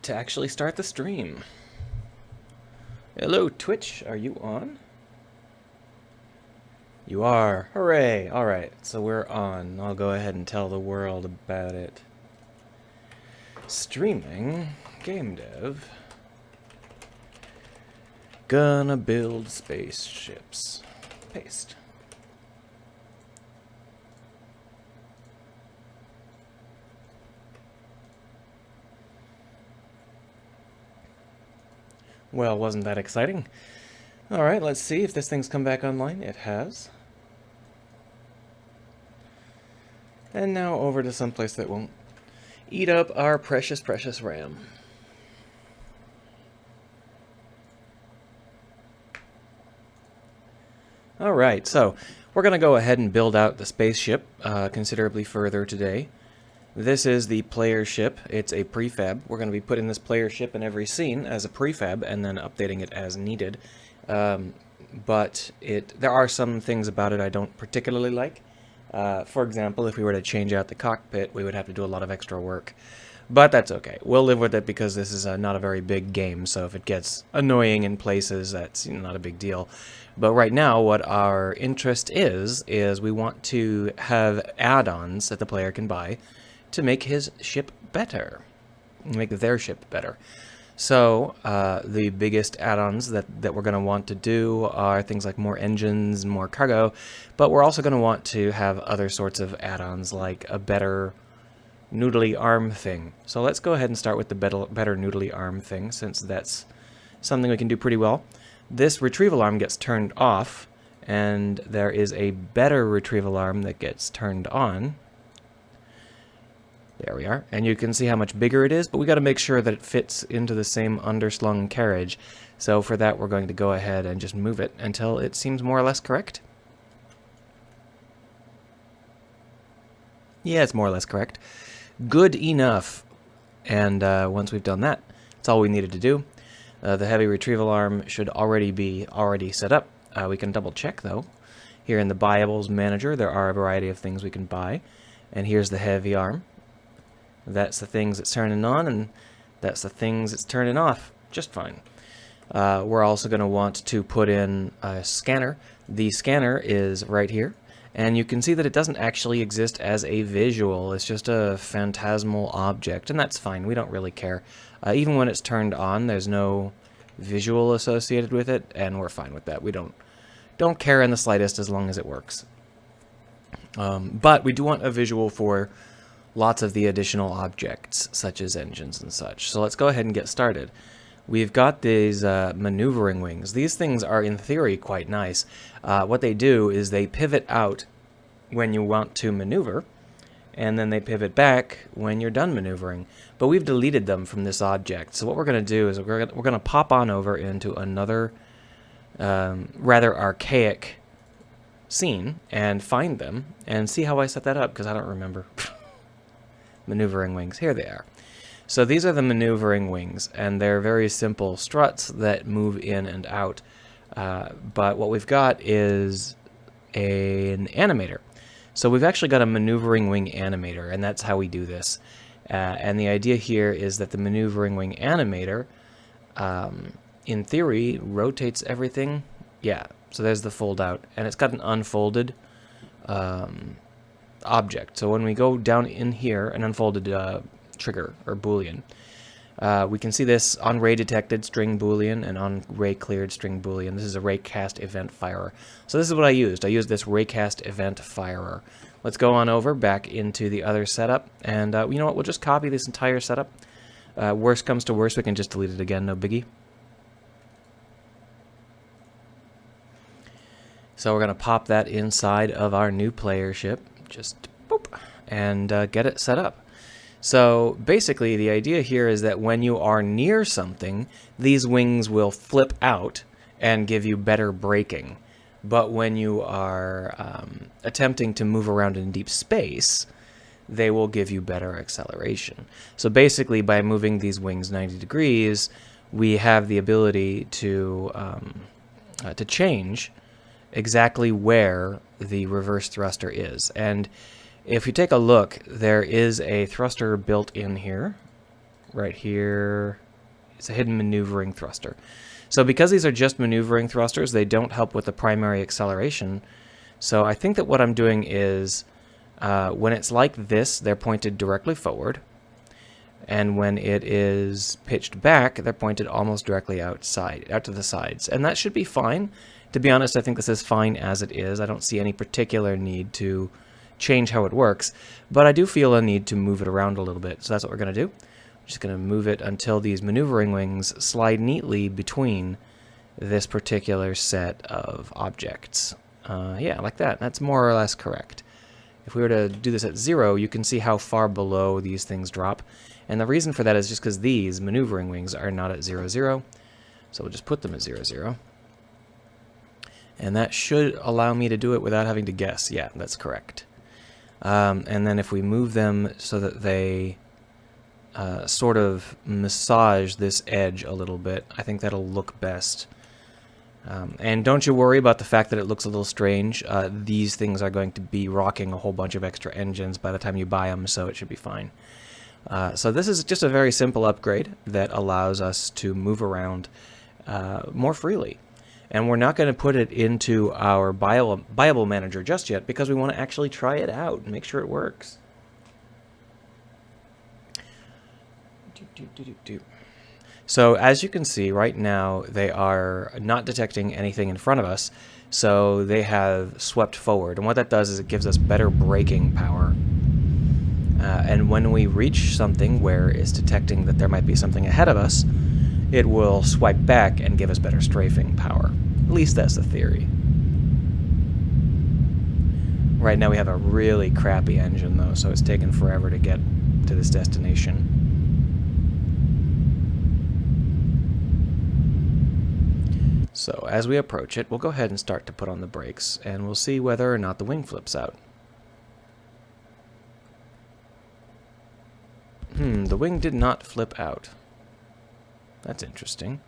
to actually start the stream. Hello, Twitch. Are you on? You are. Hooray. Alright, so we're on. I'll go ahead and tell the world about it. Streaming. Game dev. Gonna build spaceships. Paste. Well, wasn't that exciting? Alright, let's see if this thing's come back online. It has. And now over to someplace that won't eat up our precious, precious RAM. Alright, so we're going to go ahead and build out the spaceship considerably further today. This is the player ship. It's a prefab. We're going to be putting this player ship in every scene as a prefab and then updating it as needed. But there are some things about it I don't particularly like. For example, if we were to change out the cockpit, we would have to do a lot of extra work. But that's okay. We'll live with it because this is not a very big game, so if it gets annoying in places, that's not a big deal. But right now, what our interest is we want to have add-ons that the player can buy to make his ship better, make their ship better. So the biggest add-ons that we're going to want to do are things like more engines and more cargo, but we're also going to want to have other sorts of add-ons like a better noodly arm thing. So let's go ahead and start with the better noodly arm thing, since that's something we can do pretty well. This retrieval arm gets turned off, and there is a better retrieval arm that gets turned on. There we are, and you can see how much bigger it is, but we got to make sure that it fits into the same underslung carriage. So for that, we're going to go ahead and just move it until it seems more or less correct. Yeah, it's more or less correct. Good enough. And once we've done that, that's all we needed to do. The heavy retrieval arm should already be set up. We can double check though. Here in the buyables manager, there are a variety of things we can buy. And here's the heavy arm. That's the things it's turning on, and that's the things it's turning off. Just fine. We're also going to want to put in a scanner. The scanner is right here, and you can see that it doesn't actually exist as a visual. It's just a phantasmal object, and that's fine. We don't really care. Even when it's turned on, there's no visual associated with it, and we're fine with that. We don't care in the slightest as long as it works. But we do want a visual for lots of the additional objects, such as engines and such. So let's go ahead and get started. We've got these maneuvering wings. These things are, in theory, quite nice. What they do is they pivot out when you want to maneuver, and then they pivot back when you're done maneuvering. But we've deleted them from this object. So what we're going to do is we're going to pop on over into another rather archaic scene and find them and see how I set that up, because I don't remember. Maneuvering wings. Here they are. So these are the maneuvering wings, and they're very simple struts that move in and out. But what we've got is an animator. So we've actually got a maneuvering wing animator, and that's how we do this. And the idea here is that the maneuvering wing animator, in theory, rotates everything. Yeah, so there's the fold out, and it's got an unfolded object. So when we go down in here, an unfolded trigger or boolean, we can see this on ray detected string boolean and on ray cleared string boolean. This is a raycast event firer. So this is what I used. I used this raycast event firer. Let's go on over back into the other setup, and you know what? We'll just copy this entire setup. Worst comes to worst, we can just delete it again. No biggie. So we're going to pop that inside of our new player ship. Just boop, and get it set up. So basically the idea here is that when you are near something, these wings will flip out and give you better braking. But when you are attempting to move around in deep space, they will give you better acceleration. So basically by moving these wings 90 degrees, we have the ability to change exactly where the reverse thruster is. And if you take a look, there is a thruster built in here. right here. It's a hidden maneuvering thruster. So because these are just maneuvering thrusters, they don't help with the primary acceleration. So I think that what I'm doing is, when it's like this, they're pointed directly forward. And when it is pitched back, they're pointed almost directly out to the sides. And that should be fine. To be honest, I think this is fine as it is. I don't see any particular need to change how it works. But I do feel a need to move it around a little bit. So that's what we're going to do. I'm just going to move it until these maneuvering wings slide neatly between this particular set of objects. Yeah, like that. That's more or less correct. If we were to do this at 0, you can see how far below these things drop. And the reason for that is just because these maneuvering wings are not at 0, 0. So we'll just put them at 0, 0. And that should allow me to do it without having to guess. Yeah, that's correct. And then if we move them so that they sort of massage this edge a little bit, I think that'll look best. And don't you worry about the fact that it looks a little strange. These things are going to be rocking a whole bunch of extra engines by the time you buy them, so it should be fine. So this is just a very simple upgrade that allows us to move around more freely. And we're not going to put it into our Buyable Manager just yet because we want to actually try it out and make sure it works. So as you can see right now, they are not detecting anything in front of us, so they have swept forward. And what that does is it gives us better braking power. And when we reach something where it's detecting that there might be something ahead of us, it will swipe back and give us better strafing power. At least that's the theory. Right now we have a really crappy engine though, so it's taken forever to get to this destination. So as we approach it, we'll go ahead and start to put on the brakes, and we'll see whether or not the wing flips out. The wing did not flip out. That's interesting.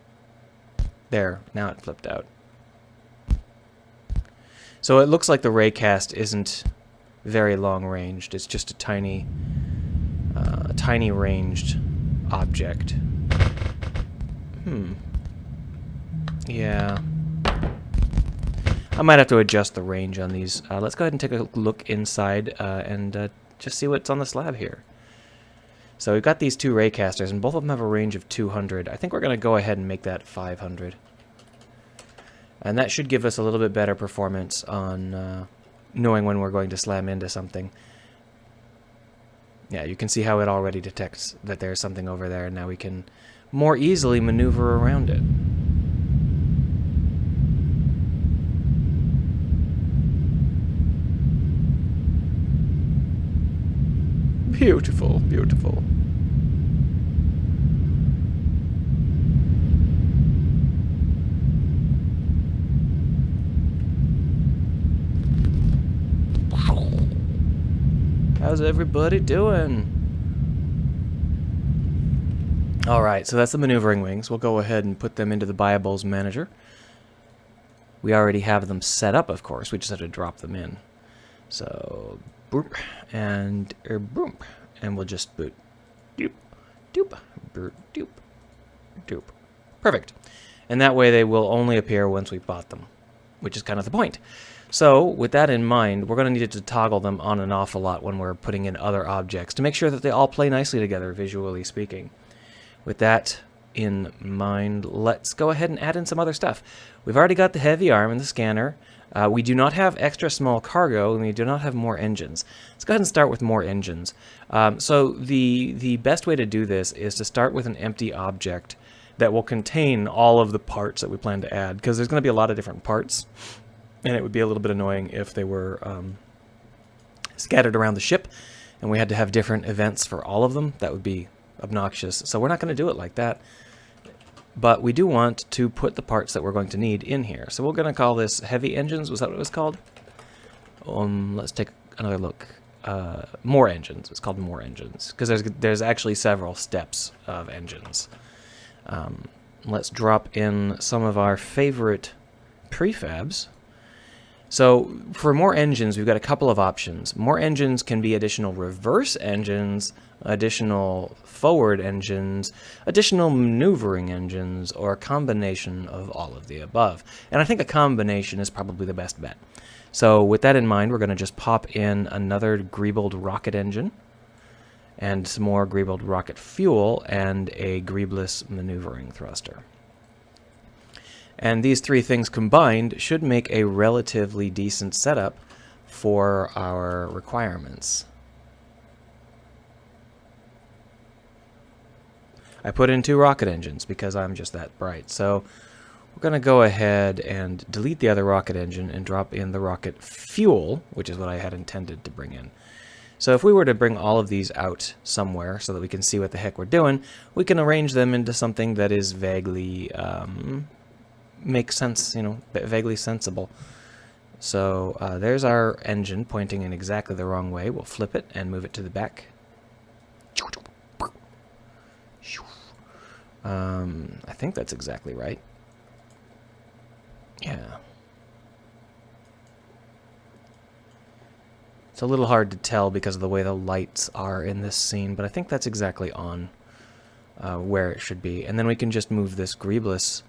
There, now it flipped out. So it looks like the raycast isn't very long ranged. It's just a tiny ranged object. Yeah. I might have to adjust the range on these. Let's go ahead and take a look inside and just see what's on the slab here. So we've got these two raycasters, and both of them have a range of 200. I think we're going to go ahead and make that 500. And that should give us a little bit better performance on knowing when we're going to slam into something. Yeah, you can see how it already detects that there's something over there, and now we can more easily maneuver around it. Beautiful, beautiful. How's everybody doing? Alright, so that's the maneuvering wings. We'll go ahead and put them into the Buyables Manager. We already have them set up, of course. We just have to drop them in. So, boop, and boom, and we'll just boot. Doop, doop, boot, doop, doop. Perfect. And that way they will only appear once we've bought them, which is kind of the point. So, with that in mind, we're going to need to toggle them on and off a lot when we're putting in other objects to make sure that they all play nicely together, visually speaking. With that in mind, let's go ahead and add in some other stuff. We've already got the heavy arm and the scanner. We do not have extra small cargo, and we do not have more engines. Let's go ahead and start with more engines. So the best way to do this is to start with an empty object that will contain all of the parts that we plan to add, because there's going to be a lot of different parts, and it would be a little bit annoying if they were scattered around the ship, and we had to have different events for all of them. That would be obnoxious, so we're not going to do it like that. But we do want to put the parts that we're going to need in here. So we're going to call this heavy engines. Was that what it was called? Let's take another look. More engines. It's called more engines, because there's actually several steps of engines. Let's drop in some of our favorite prefabs. So for more engines, we've got a couple of options. More engines can be additional reverse engines, additional forward engines, additional maneuvering engines, or a combination of all of the above. And I think a combination is probably the best bet. So with that in mind, we're going to just pop in another Greebold rocket engine, and some more Greebold rocket fuel, and a Greebless maneuvering thruster. And these three things combined should make a relatively decent setup for our requirements. I put in 2 rocket engines because I'm just that bright. So we're going to go ahead and delete the other rocket engine and drop in the rocket fuel, which is what I had intended to bring in. So if we were to bring all of these out somewhere so that we can see what the heck we're doing, we can arrange them into something that is vaguely makes sense, you know, vaguely sensible. So there's our engine pointing in exactly the wrong way. We'll flip it and move it to the back. I think that's exactly right. Yeah. It's a little hard to tell because of the way the lights are in this scene, but I think that's exactly on where it should be. And then we can just move this Greebless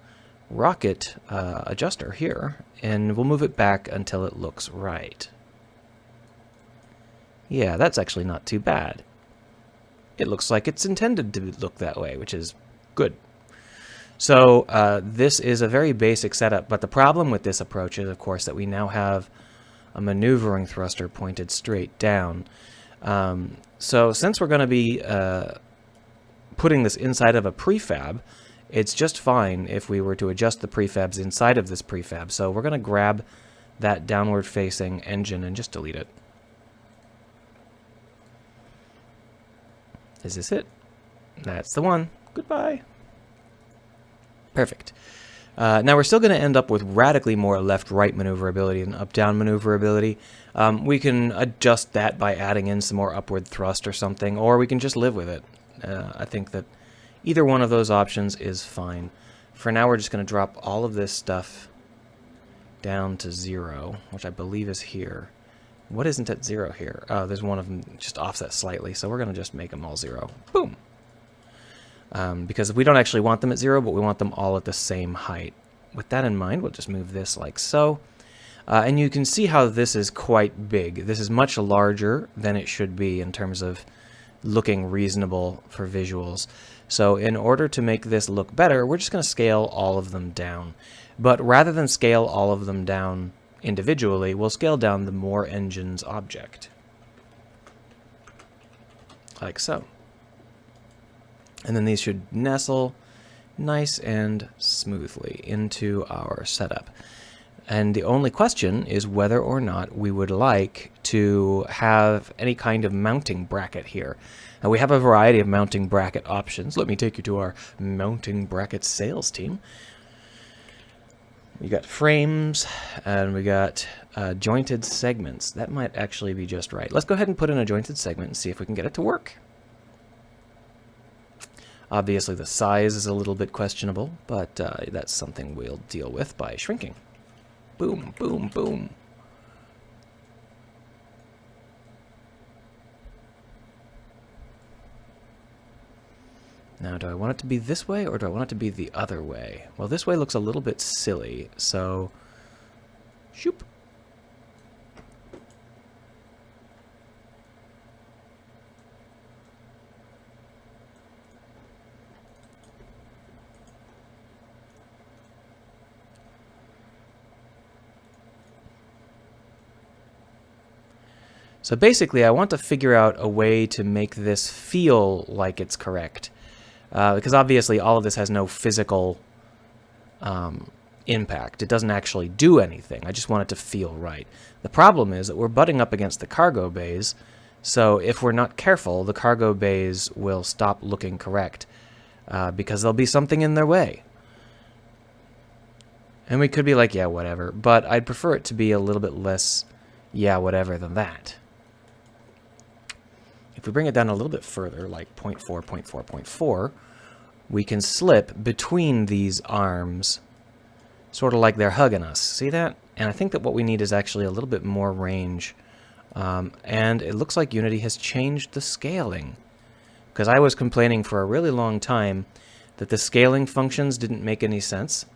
rocket adjuster here, and we'll move it back until it looks right. Yeah, that's actually not too bad. It looks like it's intended to look that way, which is good. So this is a very basic setup, but the problem with this approach is, of course, that we now have a maneuvering thruster pointed straight down. So since we're going to be putting this inside of a prefab, it's just fine if we were to adjust the prefabs inside of this prefab. So we're going to grab that downward-facing engine and just delete it. Is this it? That's the one. Goodbye. Perfect. Now we're still going to end up with radically more left-right maneuverability than up-down maneuverability. We can adjust that by adding in some more upward thrust or something, or we can just live with it. I think that either one of those options is fine. For now, we're just going to drop all of this stuff down to 0, which I believe is here. What isn't at 0 here? Oh, there's one of them just offset slightly, so we're going to just make them all 0. Boom! Because we don't actually want them at 0, but we want them all at the same height. With that in mind, we'll just move this like so. And you can see how this is quite big. This is much larger than it should be in terms of looking reasonable for visuals. So in order to make this look better, we're just going to scale all of them down. But rather than scale all of them down individually, we'll scale down the more engines object. Like so. And then these should nestle nice and smoothly into our setup. And the only question is whether or not we would like to have any kind of mounting bracket here. Now we have a variety of mounting bracket options. Let me take you to our mounting bracket sales team. We got frames, and we got jointed segments. That might actually be just right. Let's go ahead and put in a jointed segment and see if we can get it to work. Obviously the size is a little bit questionable, but that's something we'll deal with by shrinking. Boom, boom, boom. Now, do I want it to be this way, or do I want it to be the other way? Well, this way looks a little bit silly, so... shoop. So basically, I want to figure out a way to make this feel like it's correct. Because obviously all of this has no physical impact. It doesn't actually do anything. I just want it to feel right. The problem is that we're butting up against the cargo bays, so if we're not careful, the cargo bays will stop looking correct because there'll be something in their way. And we could be like, yeah, whatever, but I'd prefer it to be a little bit less, yeah, whatever than that. If we bring it down a little bit further, like 0.4, 0.4, 0.4, we can slip between these arms, sort of like they're hugging us. See that? And I think that what we need is actually a little bit more range. And it looks like Unity has changed the scaling. Because I was complaining for a really long time that the scaling functions didn't make any sense.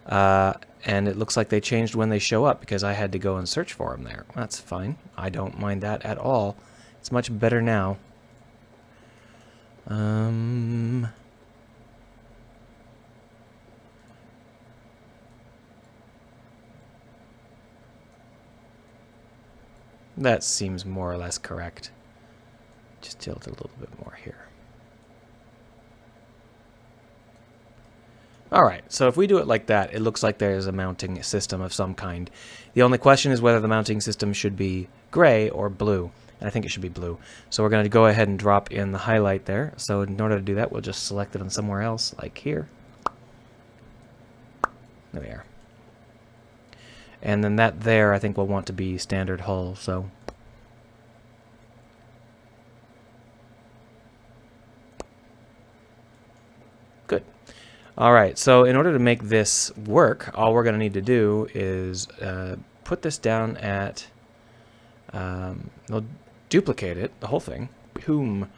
And it looks like they changed when they show up because I had to go and search for them there. That's fine. I don't mind that at all. It's much better now. That seems more or less correct. Just tilt it a little bit more here. Alright, so if we do it like that, it looks like there's a mounting system of some kind. The only question is whether the mounting system should be gray or blue. And I think it should be blue. So we're going to go ahead and drop in the highlight there. So in order to do that, we'll just select it on somewhere else, like here. There we are. And then that there, I think, will want to be standard hull, so... Good. Alright, so in order to make this work, all we're going to need to do is put this down at... we'll duplicate it, the whole thing, boom,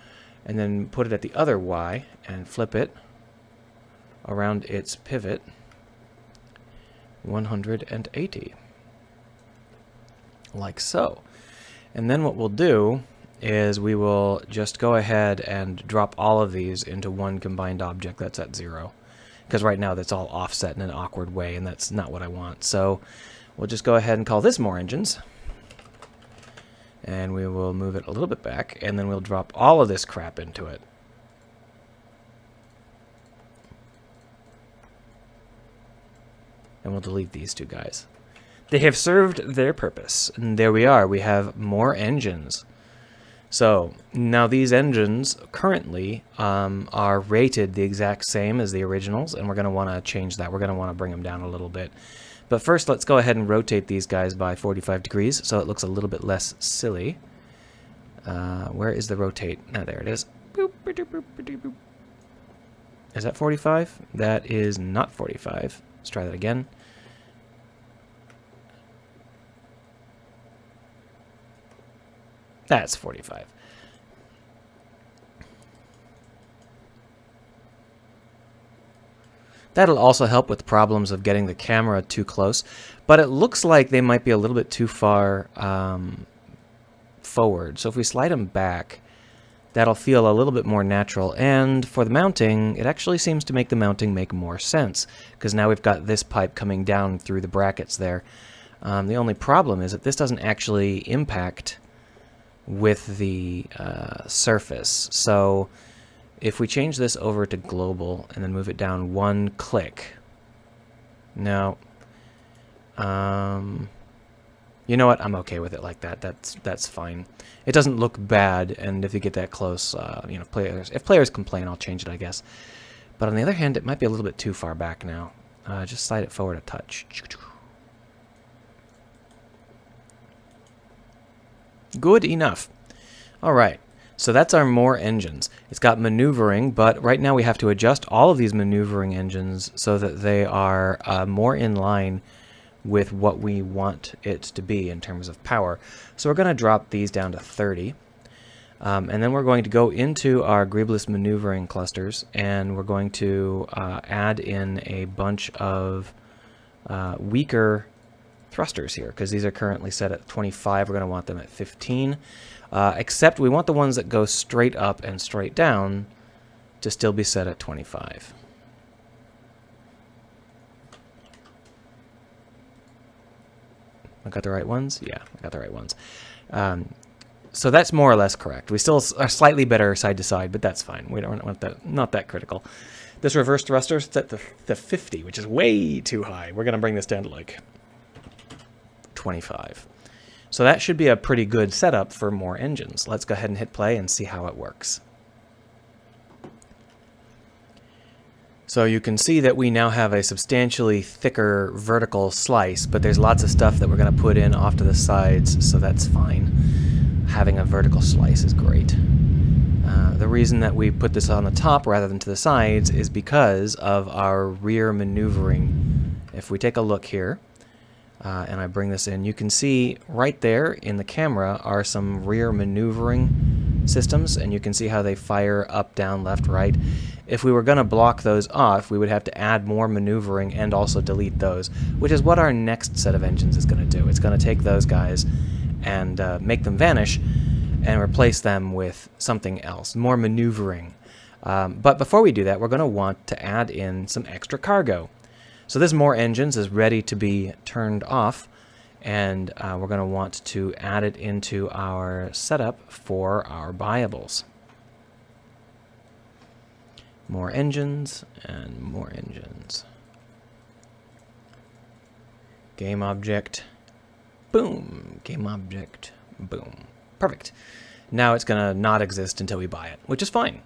and then put it at the other Y, and flip it around its pivot 180. Like so. And then what we'll do is we will just go ahead and drop all of these into one combined object that's at 0. Because right now that's all offset in an awkward way, and that's not what I want. So we'll just go ahead and call this more engines. And we will move it a little bit back, and then we'll drop all of this crap into it. And we'll delete these two guys. They have served their purpose. And there we are. We have more engines. So now these engines currently are rated the exact same as the originals, and we're going to want to change that. We're going to want to bring them down a little bit. But first, let's go ahead and rotate these guys by 45 degrees so it looks a little bit less silly. Where is the rotate? Ah, there it is. Boop, boop, boop, boop, boop. Is that 45? That is not 45. Let's try that again. That's 45. That'll also help with problems of getting the camera too close, but it looks like they might be a little bit too far forward. So if we slide them back, that'll feel a little bit more natural. And for the mounting, it actually seems to make the mounting make more sense, because now we've got this pipe coming down through the brackets there. The only problem is that this doesn't actually impact with the surface. So if we change this over to global and then move it down one click, no, you know what? I'm okay with it like that. That's fine. It doesn't look bad, and if you get that close, you know, if players complain, I'll change it, I guess. But on the other hand, it might be a little bit too far back now. Just slide it forward a touch. Good enough. All right. So that's our more engines. It's got maneuvering, but right now we have to adjust all of these maneuvering engines so that they are more in line with what we want it to be in terms of power. So we're going to drop these down to 30. And then we're going to go into our Greebless maneuvering clusters, and we're going to add in a bunch of weaker thrusters here, because these are currently set at 25. We're going to want them at 15. Except we want the ones that go straight up and straight down to still be set at 25. I got the right ones? Yeah, I got the right ones. So that's more or less correct. We still are slightly better side to side, but that's fine. We don't want that, not that critical. This reverse thruster is set to 50, which is way too high. We're going to bring this down to like 25. So that should be a pretty good setup for more engines. Let's go ahead and hit play and see how it works. So you can see that we now have a substantially thicker vertical slice, but there's lots of stuff that we're going to put in off to the sides, so that's fine. Having a vertical slice is great. The reason that we put this on the top rather than to the sides is because of our rear maneuvering. If we take a look here, and I bring this in, you can see right there in the camera are some rear maneuvering systems, and you can see how they fire up, down, left, right. If we were going to block those off, we would have to add more maneuvering and also delete those, which is what our next set of engines is going to do. It's going to take those guys and make them vanish and replace them with something else, more maneuvering. But before we do that, we're going to want to add in some extra cargo. So this more engines is ready to be turned off, and we're going to want to add it into our setup for our buyables. More engines and more engines. Game object. Boom. Game object. Boom. Perfect. Now it's going to not exist until we buy it, which is fine.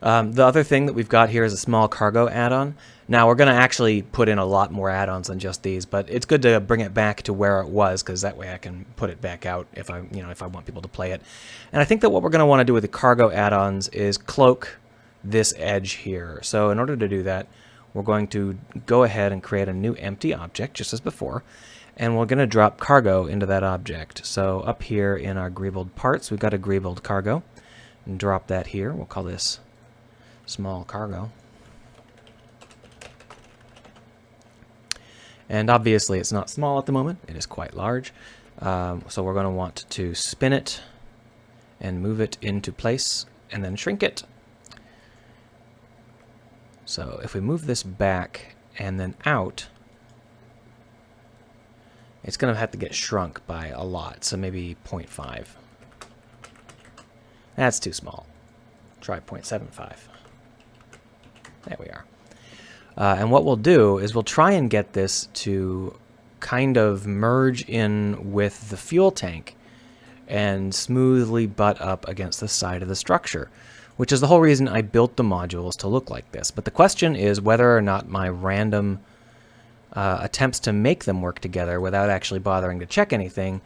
The other thing that we've got here is a small cargo add-on. Now we're going to actually put in a lot more add-ons than just these, but it's good to bring it back to where it was, because that way I can put it back out if I want people to play it. And I think that what we're going to want to do with the cargo add-ons is cloak this edge here. So in order to do that, we're going to go ahead and create a new empty object, just as before, and we're going to drop cargo into that object. So up here in our Greebled parts, we've got a Greebled cargo, and drop that here. We'll call this small cargo. And obviously it's not small at the moment, it is quite large. So we're going to want to spin it and move it into place and then shrink it. So if we move this back and then out, it's going to have to get shrunk by a lot, so maybe 0.5. That's too small. Try 0.75. There we are. And what we'll do is we'll try and get this to kind of merge in with the fuel tank and smoothly butt up against the side of the structure, which is the whole reason I built the modules to look like this. But the question is whether or not my random attempts to make them work together without actually bothering to check anything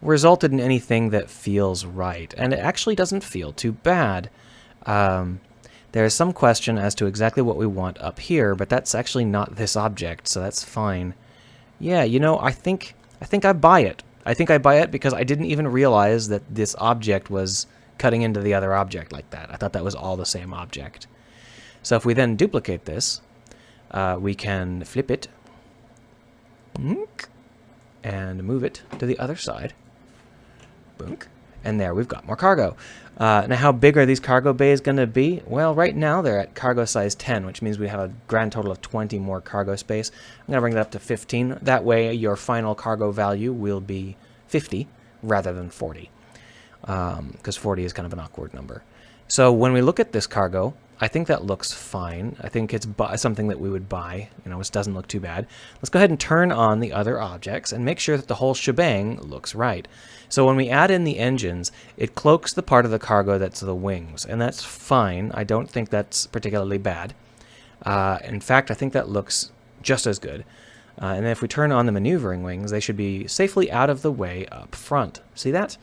resulted in anything that feels right. And it actually doesn't feel too bad. There is some question as to exactly what we want up here, but that's actually not this object, so that's fine. Yeah, you know, I think I buy it. I think I buy it because I didn't even realize that this object was cutting into the other object like that. I thought that was all the same object. So if we then duplicate this, we can flip it and move it to the other side. And there we've got more cargo. Now how big are these cargo bays going to be? Well, right now they're at cargo size 10, which means we have a grand total of 20 more cargo space. I'm going to bring that up to 15. That way your final cargo value will be 50 rather than 40. Because 40 is kind of an awkward number. So when we look at this cargo, I think that looks fine. I think it's something that we would buy, which doesn't look too bad. Let's go ahead and turn on the other objects and make sure that the whole shebang looks right. So when we add in the engines, it cloaks the part of the cargo that's the wings, and that's fine. I don't think that's particularly bad. In fact, I think that looks just as good. And then if we turn on the maneuvering wings, they should be safely out of the way up front. See that?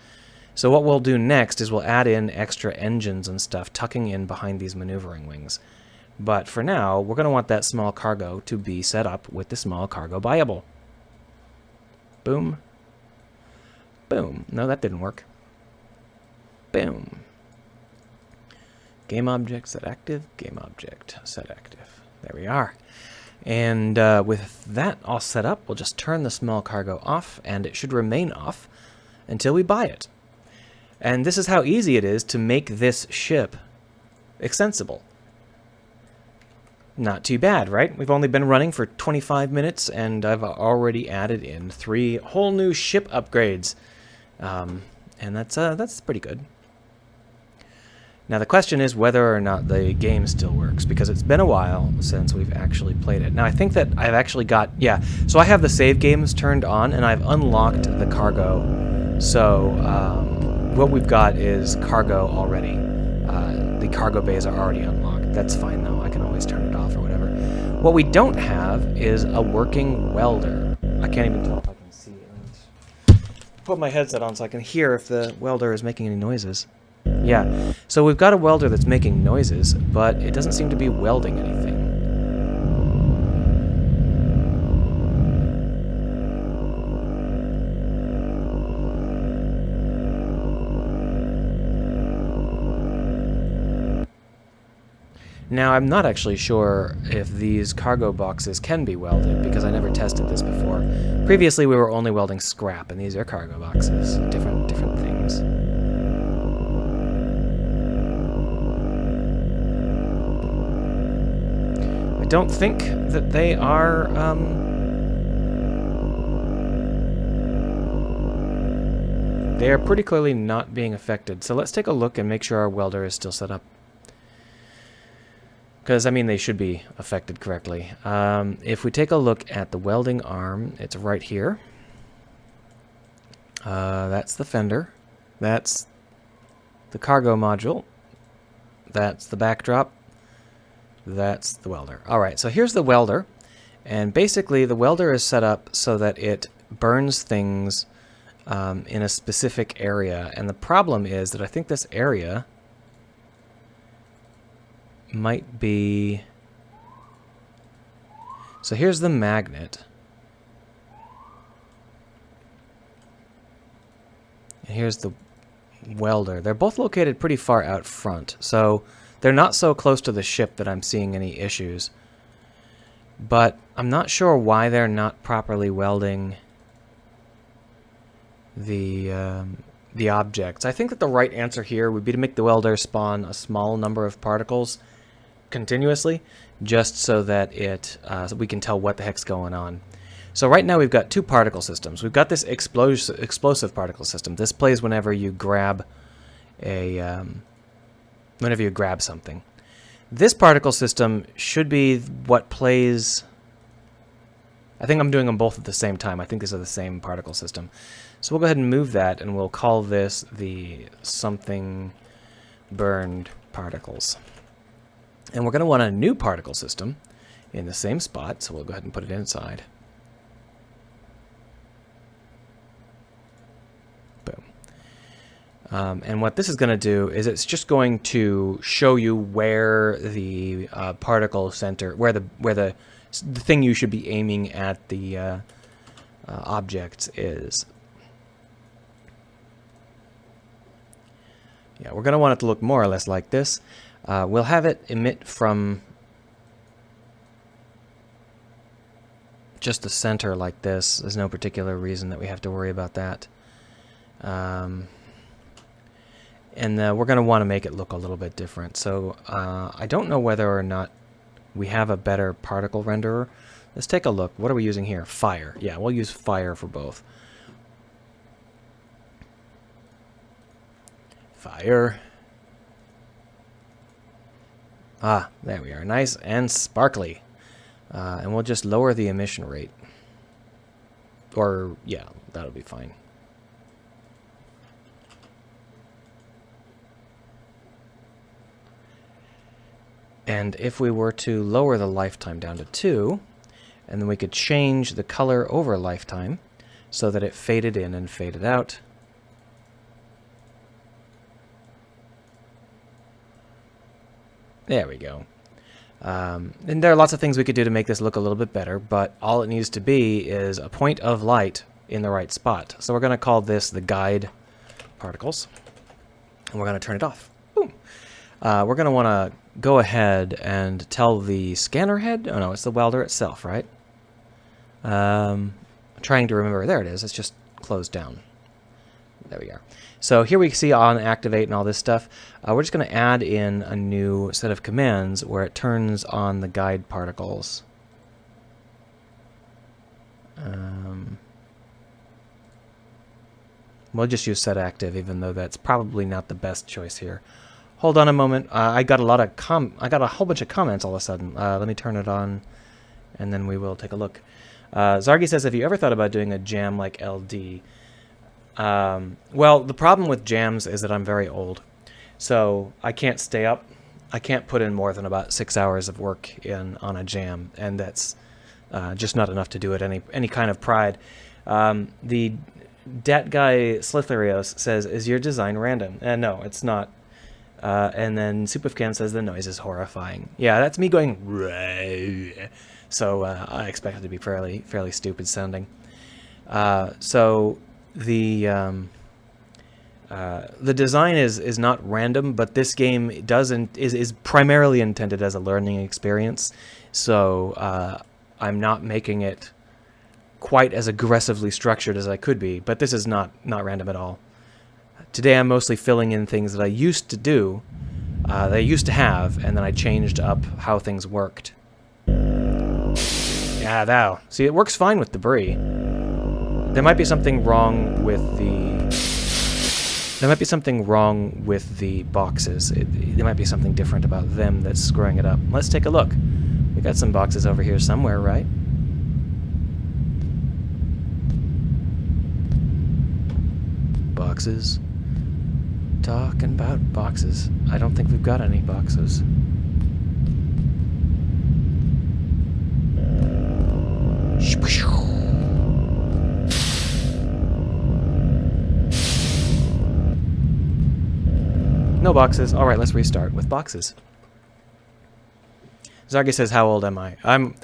So what we'll do next is we'll add in extra engines and stuff tucking in behind these maneuvering wings. But for now, we're going to want that small cargo to be set up with the small cargo buyable. Boom. Boom. No, that didn't work. Boom. Game object set active. Game object set active. There we are. And with that all set up, we'll just turn the small cargo off, and it should remain off until we buy it. And this is how easy it is to make this ship extensible. Not too bad, right? We've only been running for 25 minutes, and I've already added in 3 whole new ship upgrades. And that's pretty good. Now the question is whether or not the game still works, because it's been a while since we've actually played it. Now I think that I've actually got, so I have the save games turned on, and I've unlocked the cargo. So what we've got is cargo already. The cargo bays are already unlocked. That's fine though, I can always turn it off or whatever. What we don't have is a working welder. I can't even tell if I can see it. Put my headset on so I can hear if the welder is making any noises. Yeah, so we've got a welder that's making noises, but it doesn't seem to be welding anything. Now, I'm not actually sure if these cargo boxes can be welded, because I never tested this before. Previously, we were only welding scrap, and these are cargo boxes. Different things. I don't think that they are, they are pretty clearly not being affected. So let's take a look and make sure our welder is still set up. Because, I mean, they should be affected correctly. If we take a look at the welding arm, it's right here. That's the fender. That's the cargo module. That's the backdrop. That's the welder. Alright, so here's the welder. And basically, the welder is set up so that it burns things in a specific area. And the problem is that I think this area might be... So here's the magnet. And here's the welder. They're both located pretty far out front, so they're not so close to the ship that I'm seeing any issues. But I'm not sure why they're not properly welding the objects. I think that the right answer here would be to make the welder spawn a small number of particles continuously, just so that so we can tell what the heck's going on. So right now we've got two particle systems. We've got this explosive particle system. This plays whenever you grab something. This particle system should be what plays... I think I'm doing them both at the same time. I think these are the same particle system. So we'll go ahead and move that, and we'll call this the something burned particles. And we're going to want a new particle system in the same spot, so we'll go ahead and put it inside. Boom. And what this is going to do is it's just going to show you where the particle center, where the thing you should be aiming at the objects is. Yeah, we're going to want it to look more or less like this. We'll have it emit from just the center like this. There's no particular reason that we have to worry about that. And we're going to want to make it look a little bit different. So I don't know whether or not we have a better particle renderer. Let's take a look. What are we using here? Fire. Yeah, we'll use fire for both. Fire. Ah, there we are. Nice and sparkly. And we'll just lower the emission rate. Or, yeah, that'll be fine. And if we were to lower the lifetime down to 2, and then we could change the color over lifetime so that it faded in and faded out. There we go. And there are lots of things we could do to make this look a little bit better, but all it needs to be is a point of light in the right spot. So we're going to call this the guide particles, and we're going to turn it off. Boom. We're going to want to go ahead and tell the scanner head, oh no, it's the welder itself, right? I'm trying to remember, there it is, it's just closed down. There we are. So here we see on activate and all this stuff. We're just going to add in a new set of commands where it turns on the guide particles. We'll just use set active, even though that's probably not the best choice here. Hold on a moment. I got a whole bunch of comments all of a sudden. Let me turn it on, and then we will take a look. Zargi says, "Have you ever thought about doing a jam like LD?" Well, the problem with jams is that I'm very old, so I can't stay up. I can't put in more than about 6 hours of work on a jam, and that's just not enough to do it any kind of pride. The Dat guy Slitherios says, "Is your design random?" No, it's not. And then Supifcan says the noise is horrifying. Yeah, that's me going. Ray. So I expect it to be fairly stupid sounding. So the The design is not random, but this game is primarily intended as a learning experience. So I'm not making it quite as aggressively structured as I could be, but this is not random at all. Today I'm mostly filling in things that I used to do, that I used to have, and then I changed up how things worked. Yeah, thou. See, it works fine with debris. There might be something wrong with the... There might be something wrong with the boxes. There might be something different about them that's screwing it up. Let's take a look. We got some boxes over here somewhere, right? Boxes. Talking about boxes. I don't think we've got any boxes. No boxes. Alright, let's restart with boxes. Zargi says, how old am I? I'm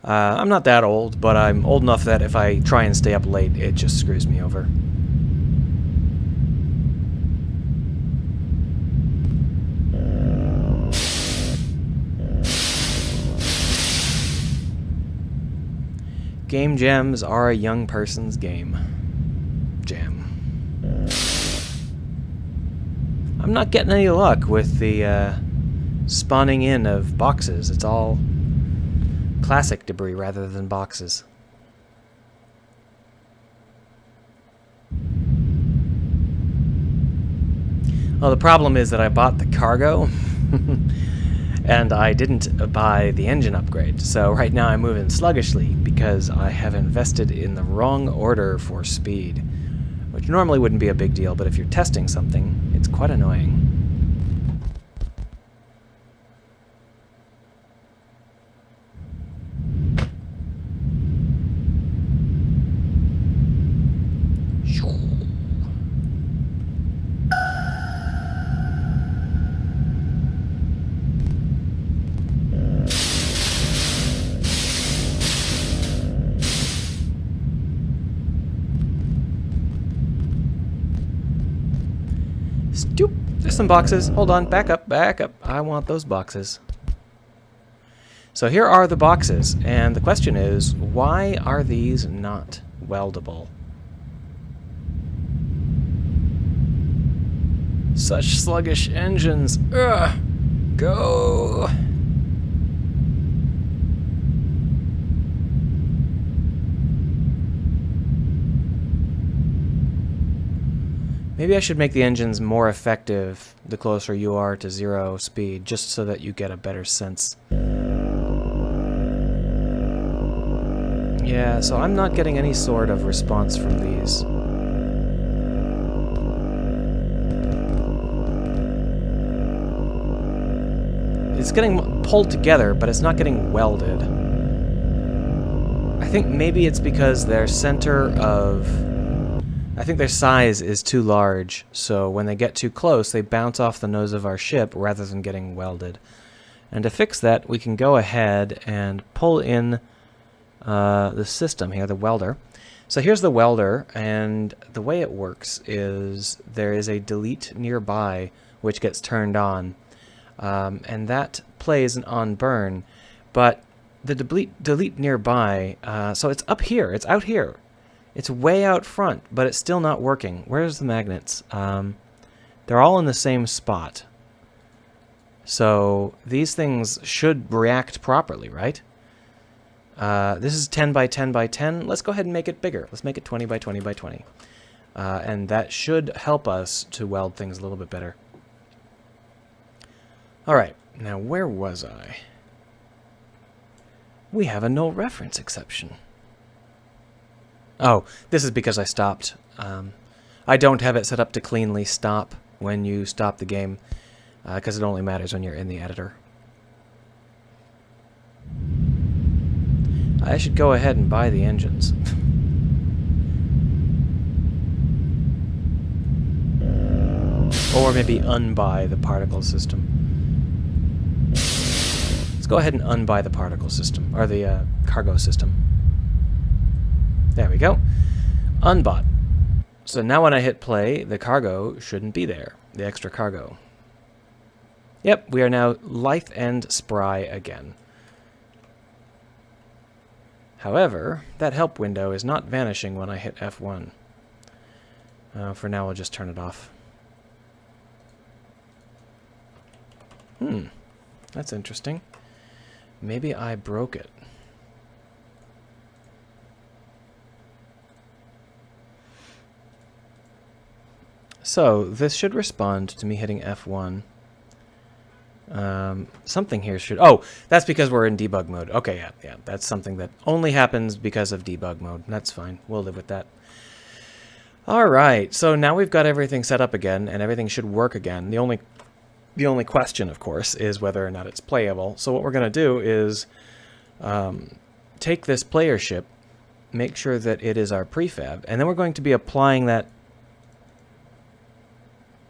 not that old, but I'm old enough that if I try and stay up late, it just screws me over. Game jams are a young person's game. Jam. I'm not getting any luck with the spawning in of boxes. It's all classic debris rather than boxes. Well, the problem is that I bought the cargo and I didn't buy the engine upgrade. So right now I'm moving sluggishly because I have invested in the wrong order for speed, which normally wouldn't be a big deal, but if you're testing something, it's quite annoying. Stoop. There's some boxes. Hold on. Back up. Back up. I want those boxes. So here are the boxes. And the question is, why are these not weldable? Such sluggish engines. Ugh. Go. Maybe I should make the engines more effective the closer you are to 0 speed, just so that you get a better sense. Yeah, so I'm not getting any sort of response from these. It's getting pulled together, but it's not getting welded. I think maybe it's because their center of... I think their size is too large, so when they get too close, they bounce off the nose of our ship rather than getting welded. And to fix that, we can go ahead and pull in the system here, the welder. So here's the welder, and the way it works is there is a delete nearby which gets turned on, and that plays an on burn, but the delete nearby, so it's up here, it's out here. It's way out front, but it's still not working. Where's the magnets? They're all in the same spot. So these things should react properly, right? This is 10 by 10 by 10. Let's go ahead and make it bigger. Let's make it 20 by 20 by 20. And that should help us to weld things a little bit better. All right, now where was I? We have a null reference exception. Oh, this is because I stopped. I don't have it set up to cleanly stop when you stop the game, because it only matters when you're in the editor. I should go ahead and buy the engines. Or maybe unbuy the particle system. Let's go ahead and unbuy the particle system, or the cargo system. There we go. Unbought. So now when I hit play, the cargo shouldn't be there, the extra cargo. Yep, we are now lithe and spry again. However, that help window is not vanishing when I hit F1. For now, I'll just turn it off. That's interesting. Maybe I broke it. So, this should respond to me hitting F1. Something here should... Oh, that's because we're in debug mode. Okay, yeah. That's something that only happens because of debug mode. That's fine. We'll live with that. Alright, so now we've got everything set up again, and everything should work again. The only question, of course, is whether or not it's playable. So what we're going to do is take this player ship, make sure that it is our prefab, and then we're going to be applying that...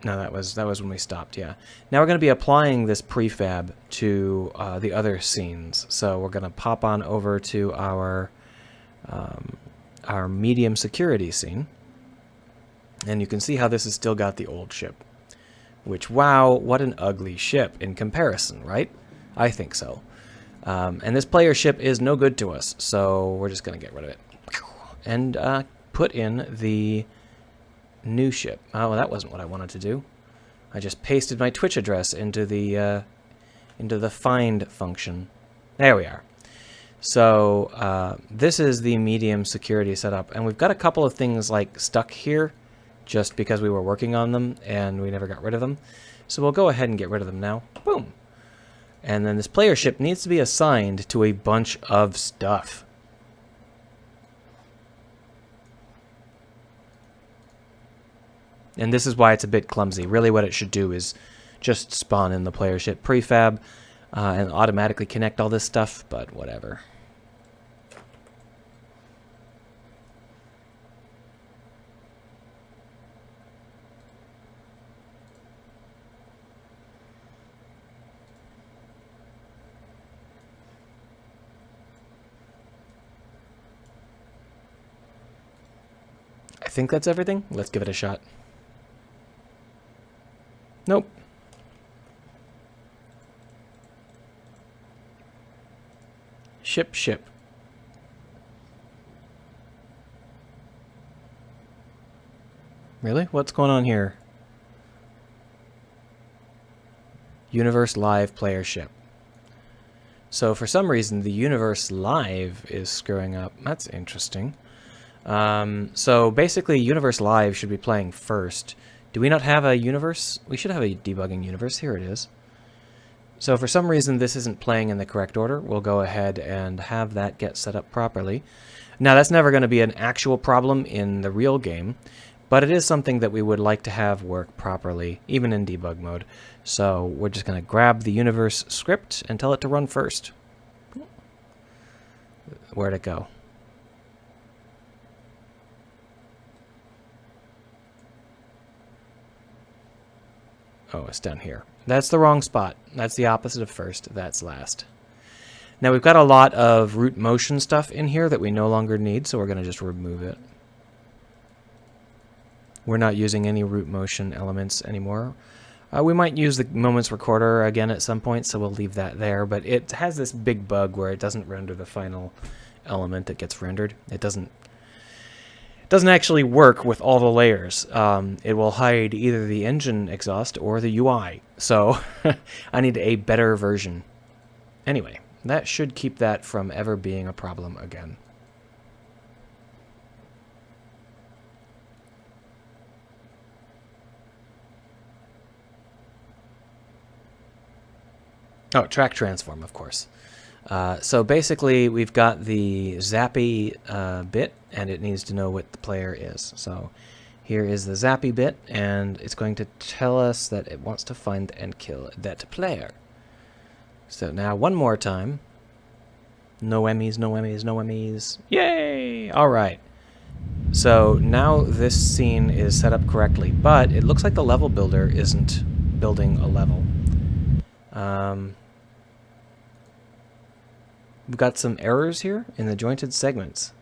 No, that was when we stopped, yeah. Now we're going to be applying this prefab to the other scenes. So we're going to pop on over to our medium security scene. And you can see how this has still got the old ship. Which, wow, what an ugly ship in comparison, right? I think so. And this player ship is no good to us, so we're just going to get rid of it. And put in the new ship. Oh, well, that wasn't what I wanted to do. I just pasted my Twitch address into the find function. There we are. So this is the medium security setup, and we've got a couple of things like stuck here just because we were working on them and we never got rid of them. So we'll go ahead and get rid of them now. Boom. And then this player ship needs to be assigned to a bunch of stuff. And this is why it's a bit clumsy. Really what it should do is just spawn in the player ship prefab and automatically connect all this stuff, but whatever. I think that's everything. Let's give it a shot. Nope. Ship. Really? What's going on here? Universe Live player ship. So for some reason, the Universe Live is screwing up. That's interesting. So basically, Universe Live should be playing first. Do we not have a universe? We should have a debugging universe. Here it is. So for some reason, this isn't playing in the correct order. We'll go ahead and have that get set up properly. Now, that's never going to be an actual problem in the real game, but it is something that we would like to have work properly, even in debug mode. So we're just going to grab the universe script and tell it to run first. Where'd it go? Oh, it's down here. That's the wrong spot. That's the opposite of first. That's last. Now we've got a lot of root motion stuff in here that we no longer need, so we're going to just remove it. We're not using any root motion elements anymore. We might use the moments recorder again at some point, so we'll leave that there, but it has this big bug where it doesn't render the final element that gets rendered. It doesn't actually work with all the layers. It will hide either the engine exhaust or the UI. So I need a better version. Anyway, that should keep that from ever being a problem again. Oh, track transform, of course. So basically, we've got the zappy bit, and it needs to know what the player is. So here is the zappy bit, and it's going to tell us that it wants to find and kill that player. So now one more time. No Emmys, no Emmys, no Emmys. Yay! All right. So now this scene is set up correctly, but it looks like the level builder isn't building a level. We've got some errors here in the jointed segments.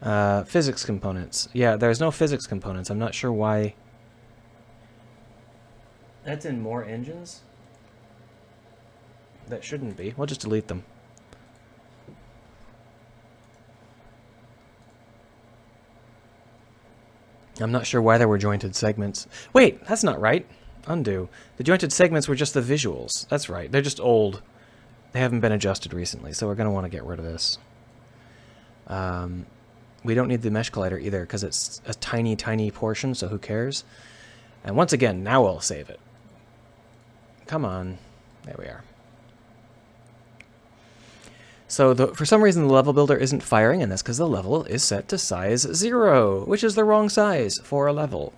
Physics components. Yeah, there's no physics components. I'm not sure why. That's in more engines? That shouldn't be. We'll just delete them. I'm not sure why there were jointed segments. Wait, that's not right. Undo. The jointed segments were just the visuals. That's right. They're just old. They haven't been adjusted recently, so we're going to want to get rid of this. We don't need the mesh collider either, because it's a tiny, tiny portion, so who cares? And once again, now we'll save it. Come on. There we are. So for some reason the level builder isn't firing, and that's because the level is set to size 0, which is the wrong size for a level.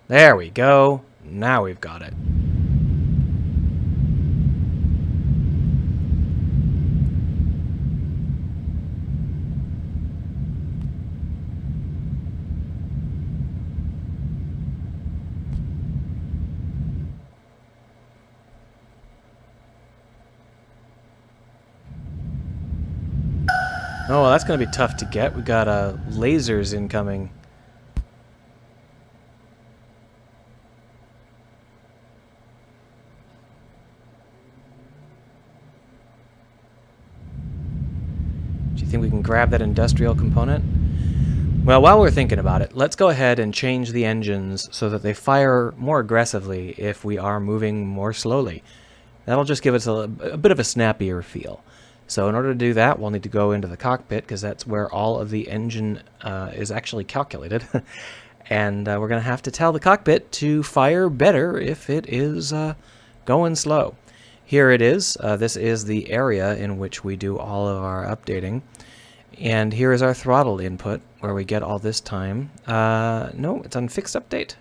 There we go. Now we've got it. Oh, well, that's going to be tough to get. We got lasers incoming. Do you think we can grab that industrial component? Well, while we're thinking about it, let's go ahead and change the engines so that they fire more aggressively if we are moving more slowly. That'll just give us a bit of a snappier feel. So in order to do that, we'll need to go into the cockpit, because that's where all of the engine is actually calculated. And we're going to have to tell the cockpit to fire better if it is going slow. Here it is. This is the area in which we do all of our updating. And here is our throttle input, where we get all this time. No, it's on fixed update.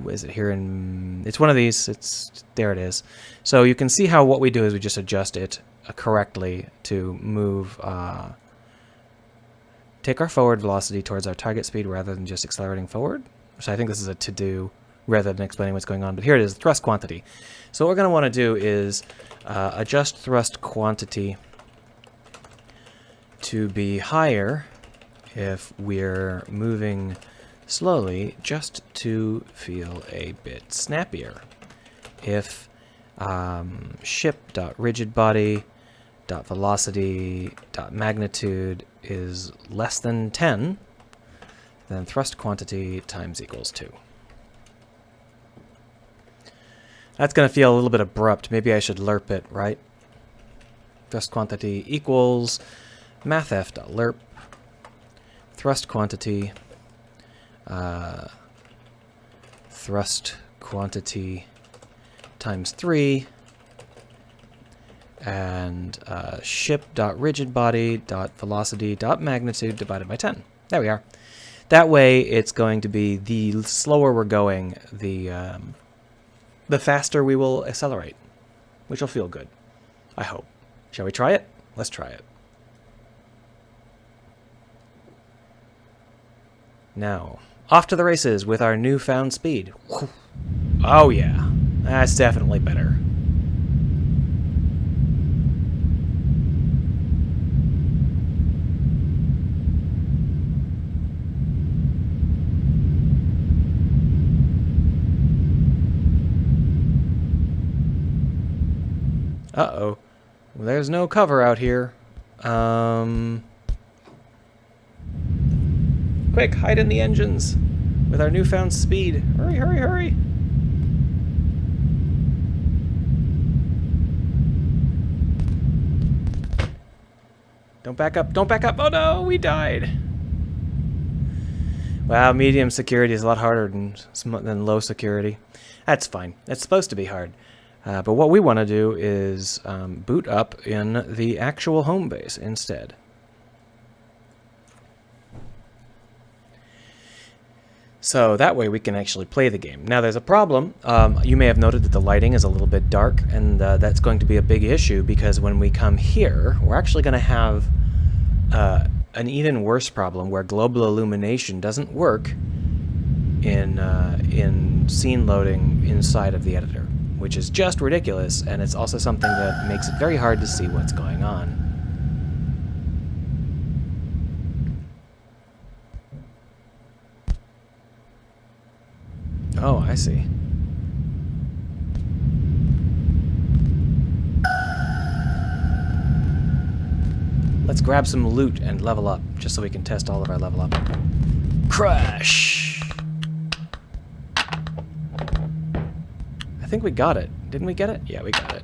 Is it here in... It's one of these. There it is. So you can see how what we do is we just adjust it correctly to move... take our forward velocity towards our target speed rather than just accelerating forward. So I think this is a to-do rather than explaining what's going on. But here it is, thrust quantity. So what we're going to want to do is adjust thrust quantity to be higher if we're moving slowly, just to feel a bit snappier. If ship.rigidbody.velocity.magnitude is less than 10, then thrust quantity times equals 2. That's going to feel a little bit abrupt. Maybe I should lerp it, right? Thrust quantity equals mathf.lerp thrust quantity thrust quantity times 3 and ship.rigidbody.velocity.magnitude divided by 10. There we are. That way it's going to be the slower we're going, the faster we will accelerate, which will feel good. I hope. Shall we try it? Let's try it. Now, off to the races with our newfound speed. Oh yeah, that's definitely better. Uh-oh. There's no cover out here. Quick, hide in the engines with our newfound speed. Hurry, hurry, hurry. Don't back up, don't back up. Oh no, we died. Wow, medium security is a lot harder than low security. That's fine. That's supposed to be hard. But what we want to do is boot up in the actual home base instead. So that way we can actually play the game. Now there's a problem. You may have noted that the lighting is a little bit dark, and that's going to be a big issue because when we come here, we're actually going to have an even worse problem where global illumination doesn't work in scene loading inside of the editor. which is just ridiculous, and it's also something that makes it very hard to see what's going on. Oh, I see. Let's grab some loot and level up, just so we can test all of our level up. Crash! I think we got it. Didn't we get it? Yeah, we got it.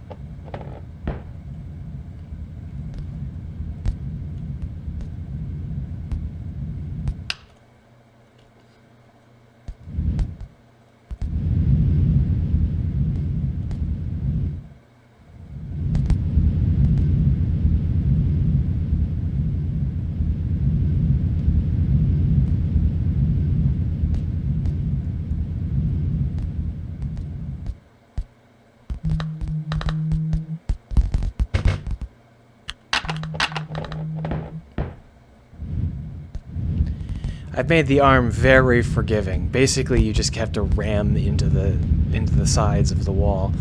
I've made the arm very forgiving. Basically, you just have to ram into the sides of the wall.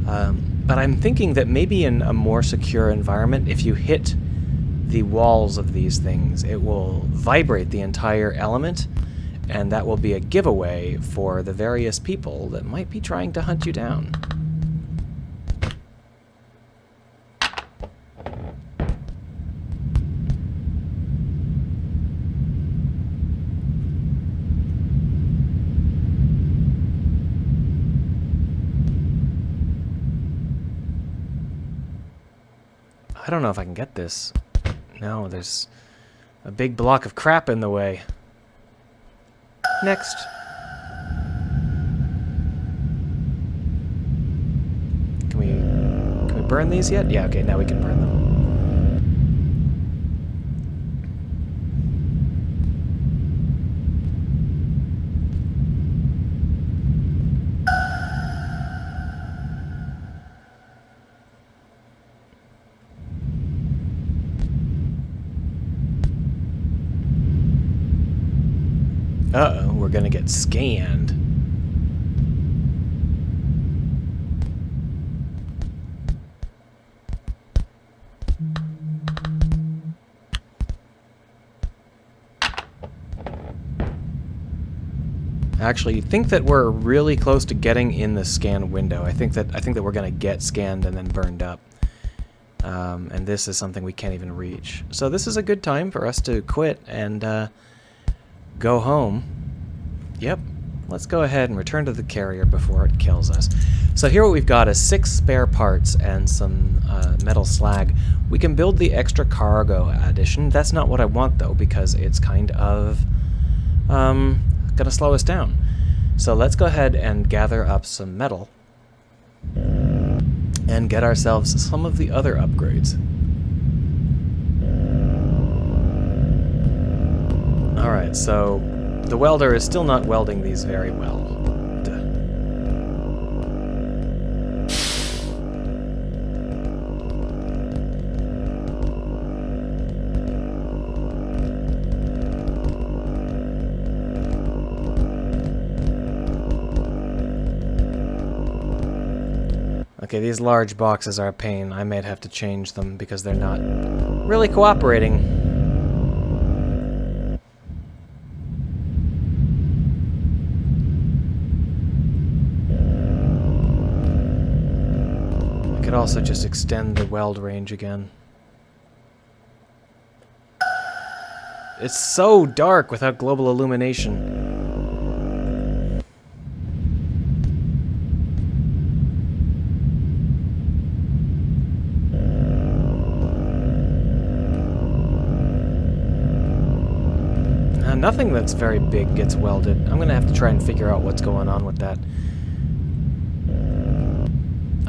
But I'm thinking that maybe in a more secure environment, if you hit the walls of these things, it will vibrate the entire element, and that will be a giveaway for the various people that might be trying to hunt you down. I don't know if I can get this. No, there's a big block of crap in the way. Next. Can we burn these yet? Yeah, okay, now we can burn them. Uh-oh, we're gonna get scanned. Actually, you think that we're really close to getting in the scan window. I think that we're gonna get scanned and then burned up. And this is something we can't even reach. So this is a good time for us to quit and go home. Yep. Let's go ahead and return to the carrier before it kills us. So here what we've got is 6 spare parts and some metal slag. We can build the extra cargo addition. That's not what I want though, because it's kind of gonna slow us down. So let's go ahead and gather up some metal and get ourselves some of the other upgrades. Alright, so the welder is still not welding these very well. Okay, these large boxes are a pain. I might have to change them because they're not really cooperating. Could also just extend the weld range again. It's so dark without global illumination. Nothing that's very big gets welded. I'm gonna have to try and figure out what's going on with that.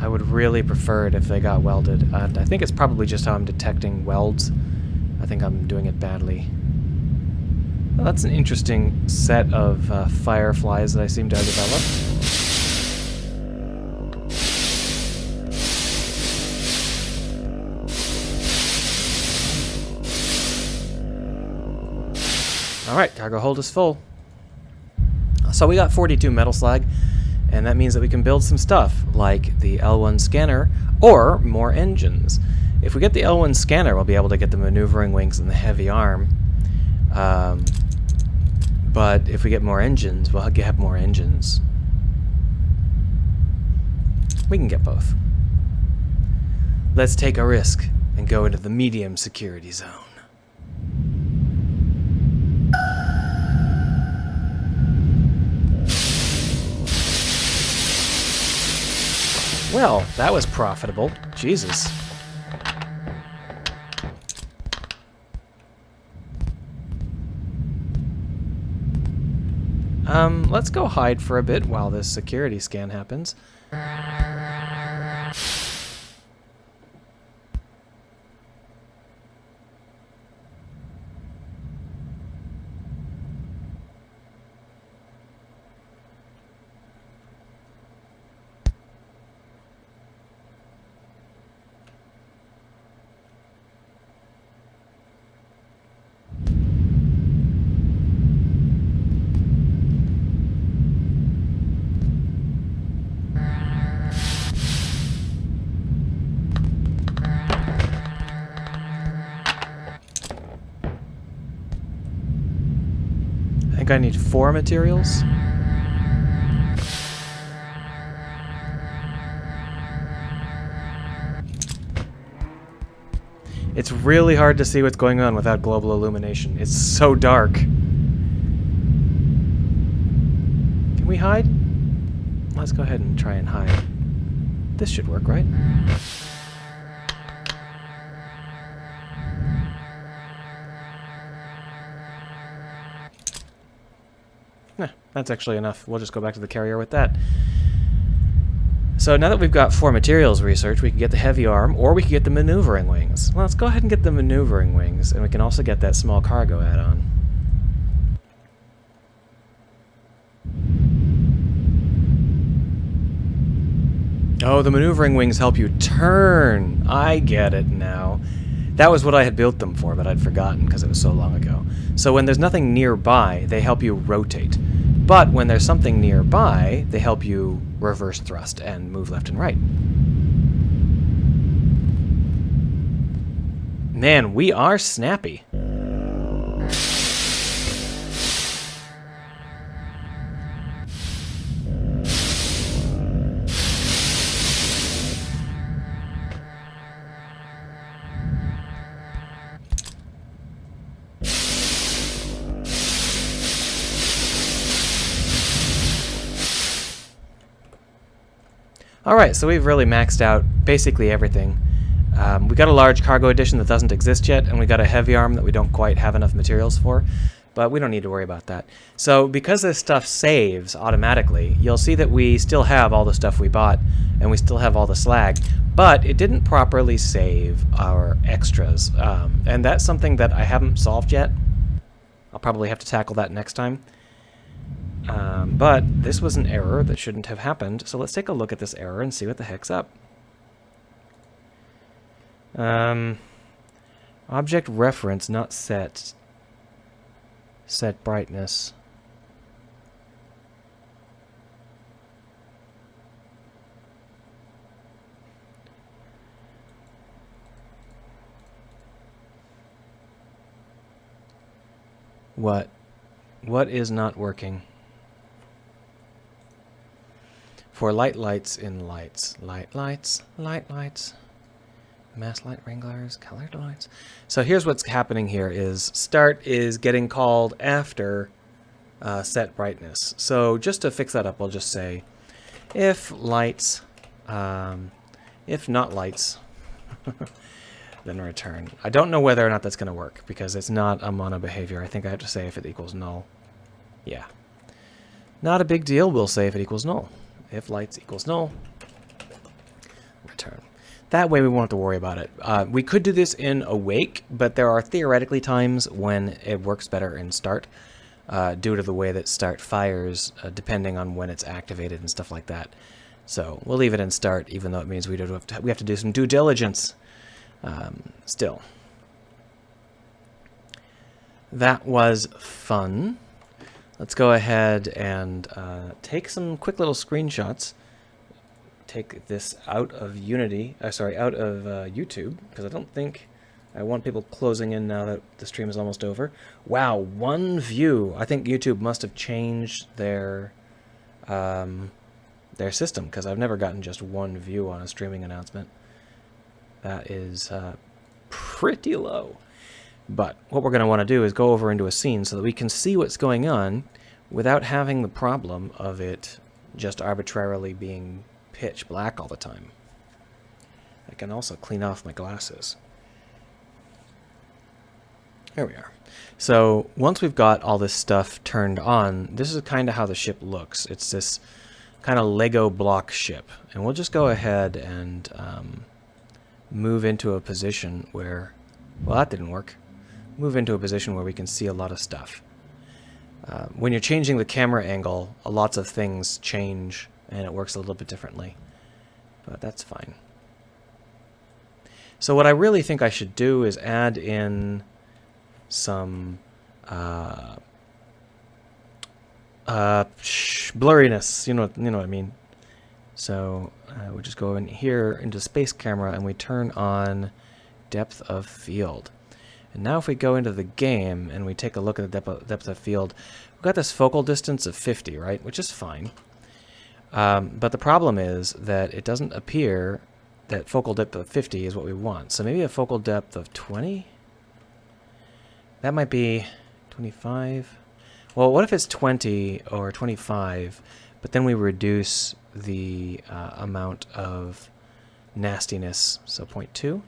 I would really prefer it if they got welded. I think it's probably just how I'm detecting welds. I think I'm doing it badly. Well, that's an interesting set of fireflies that I seem to have developed. Alright, cargo hold is full. So we got 42 metal slag, And that means that we can build some stuff, like the L1 scanner, or more engines. If we get the L1 scanner, we'll be able to get the maneuvering wings and the heavy arm. But if we get more engines, we'll have more engines. We can get both. Let's take a risk and go into the medium security zone. Well, that was profitable. Jesus. Let's go hide for a bit while this security scan happens. I think I need 4 materials. It's really hard to see what's going on without global illumination. It's so dark. Can we hide? Let's go ahead and try and hide. This should work, right? That's actually enough. We'll just go back to the carrier with that. So now that we've got 4 materials research, we can get the heavy arm, or we can get the maneuvering wings. Well, let's go ahead and get the maneuvering wings, and we can also get that small cargo add-on. Oh, the maneuvering wings help you turn. I get it now. That was what I had built them for, but I'd forgotten because it was so long ago. So when there's nothing nearby, they help you rotate. But when there's something nearby, they help you reverse thrust and move left and right. Man, we are snappy. Alright, so we've really maxed out basically everything. We got a large cargo edition that doesn't exist yet, and we got a heavy arm that we don't quite have enough materials for, but we don't need to worry about that. So because this stuff saves automatically, you'll see that we still have all the stuff we bought, and we still have all the slag, but it didn't properly save our extras, and that's something that I haven't solved yet. I'll probably have to tackle that next time. But this was an error that shouldn't have happened, so let's take a look at this error and see what the heck's up. Object reference not set. Set brightness. What? What is not working? For lights in lights. Lights. Mass light, ring glares, colored lights. So here's what's happening here is start is getting called after set brightness. So just to fix that up, we'll just say if lights, if not lights, then return. I don't know whether or not that's going to work because it's not a mono behavior. I think I have to say if it equals null. Yeah. Not a big deal. We'll say if it equals null. If lights equals null, return. That way we won't have to worry about it. We could do this in awake, but there are theoretically times when it works better in start due to the way that start fires depending on when it's activated and stuff like that. So we'll leave it in start even though it means we have to do some due diligence still. That was fun. let's go ahead and take some quick little screenshots. Take this out of Unity, out of YouTube, because I don't think I want people closing in now that the stream is almost over. Wow, 1 view. I think YouTube must have changed their system, because I've never gotten just 1 view on a streaming announcement. That is pretty low. But what we're going to want to do is go over into a scene so that we can see what's going on without having the problem of it just arbitrarily being pitch black all the time. I can also clean off my glasses. There we are. So once we've got all this stuff turned on, this is kind of how the ship looks. It's this kind of Lego block ship. And we'll just go ahead and move into a position where, well, that didn't work. Move into a position where we can see a lot of stuff. When you're changing the camera angle, lots of things change and it works a little bit differently. But that's fine. So what I really think I should do is add in some blurriness, you know what I mean. So we'll just go in here into space camera and we turn on depth of field. And now if we go into the game and we take a look at the depth of field, we've got this focal distance of 50, right? Which is fine. But the problem is that it doesn't appear that focal depth of 50 is what we want. So maybe a focal depth of 20? That might be 25. Well, what if it's 20 or 25, but then we reduce the amount of nastiness? So 0.2,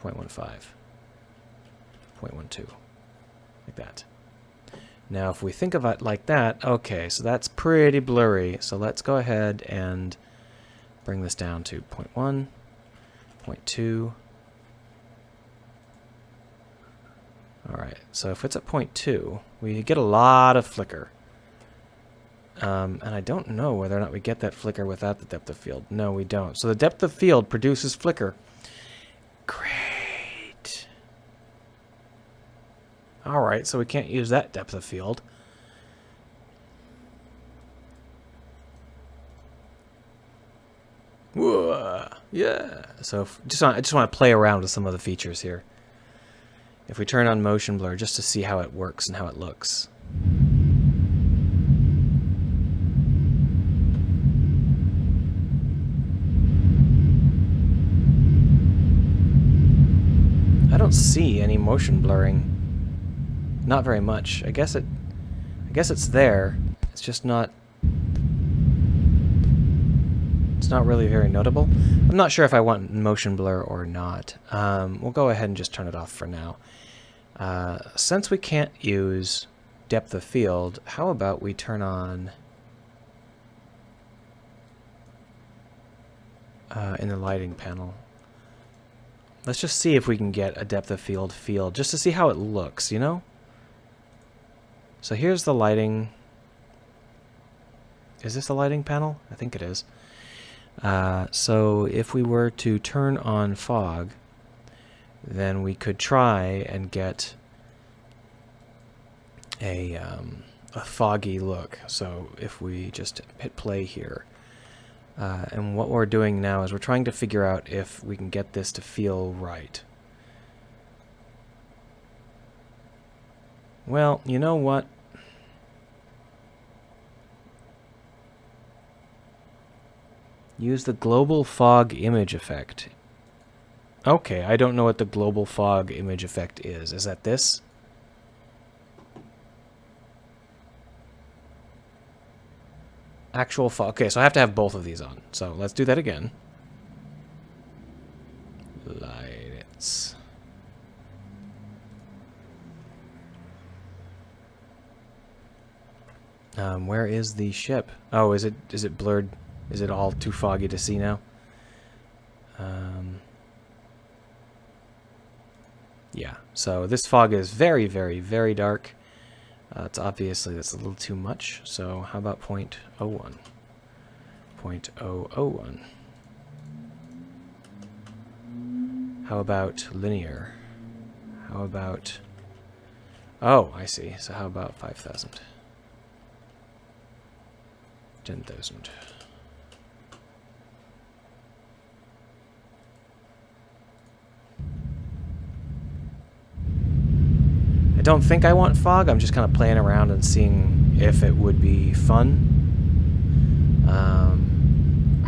0.15, 0.12, like that. Now, if we think of it like that, okay, so that's pretty blurry. So let's go ahead and bring this down to 0.1, 0.2. All right, so if it's at 0.2, we get a lot of flicker. And I don't know whether or not we get that flicker without the depth of field. No, we don't. So the depth of field produces flicker. Great. All right, so we can't use that depth of field. Whoa, yeah. So I just want to play around with some of the features here. If we turn on motion blur just to see how it works and how it looks. I don't see any motion blurring. Not very much. I guess it's there. It's just not. It's not really very notable. I'm not sure if I want motion blur or not. We'll go ahead and just turn it off for now. Since we can't use depth of field, how about we turn on in the lighting panel. Let's just see if we can get a depth of field just to see how it looks, you know? So here's the lighting. Is this the lighting panel? I think it is. So if we were to turn on fog, then we could try and get a foggy look. So if we just hit play here, and what we're doing now is we're trying to figure out if we can get this to feel right. Well, you know what? Use the global fog image effect. Okay, I don't know what the global fog image effect is. Is that this? Actual fog. Okay, so I have to have both of these on. So let's do that again. Lights. Where is the ship? Oh, is it blurred? Is it all too foggy to see now? Yeah, so this fog is very, very, very dark. It's obviously that's a little too much. So how about 0.01? 0.001. How about linear? How about... Oh, I see. So how about 5,000? 10,000. I don't think I want fog. I'm just kind of playing around and seeing if it would be fun.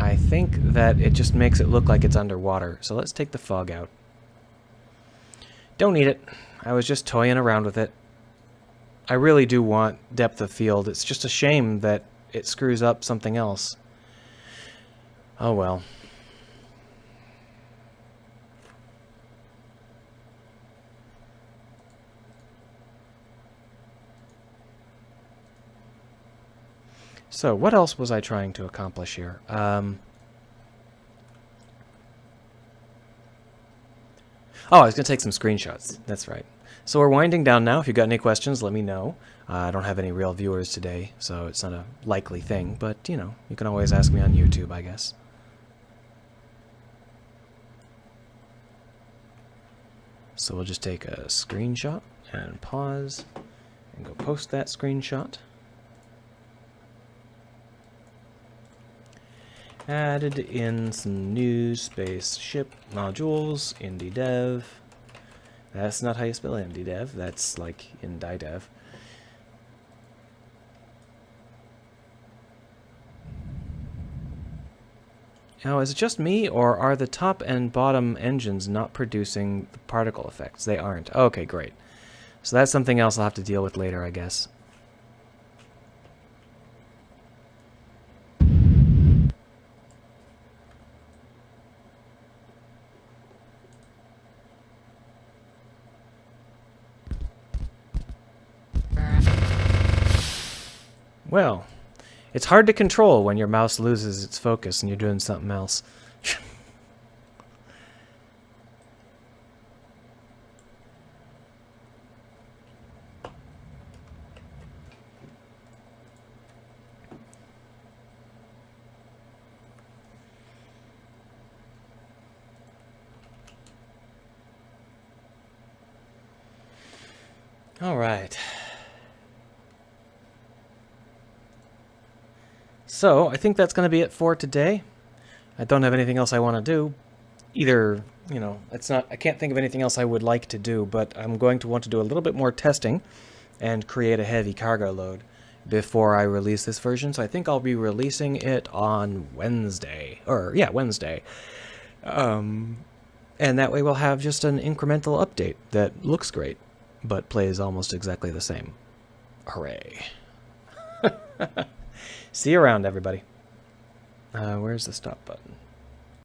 I think that it just makes it look like it's underwater. So let's take the fog out. Don't need it. I was just toying around with it. I really do want depth of field. It's just a shame that it screws up something else. Oh well. So, what else was I trying to accomplish here? Oh, I was going to take some screenshots. That's right. So we're winding down now. If you've got any questions, let me know. I don't have any real viewers today, so it's not a likely thing. But, you know, you can always ask me on YouTube, I guess. So we'll just take a screenshot and pause and go post that screenshot. Added in some new spaceship modules, IndieDev. That's not how you spell IndieDev, that's like IndieDev. Now, is it just me, or are the top and bottom engines not producing the particle effects? They aren't. Okay, great. So that's something else I'll have to deal with later, I guess. Well, it's hard to control when your mouse loses its focus and you're doing something else. All right. So, I think that's going to be it for today. I don't have anything else I want to do. Either, you know, I can't think of anything else I would like to do, but I'm going to want to do a little bit more testing and create a heavy cargo load before I release this version. So I think I'll be releasing it on Wednesday. Wednesday. And that way we'll have just an incremental update that looks great, but plays almost exactly the same. Hooray. See you around, everybody. Where's the stop button?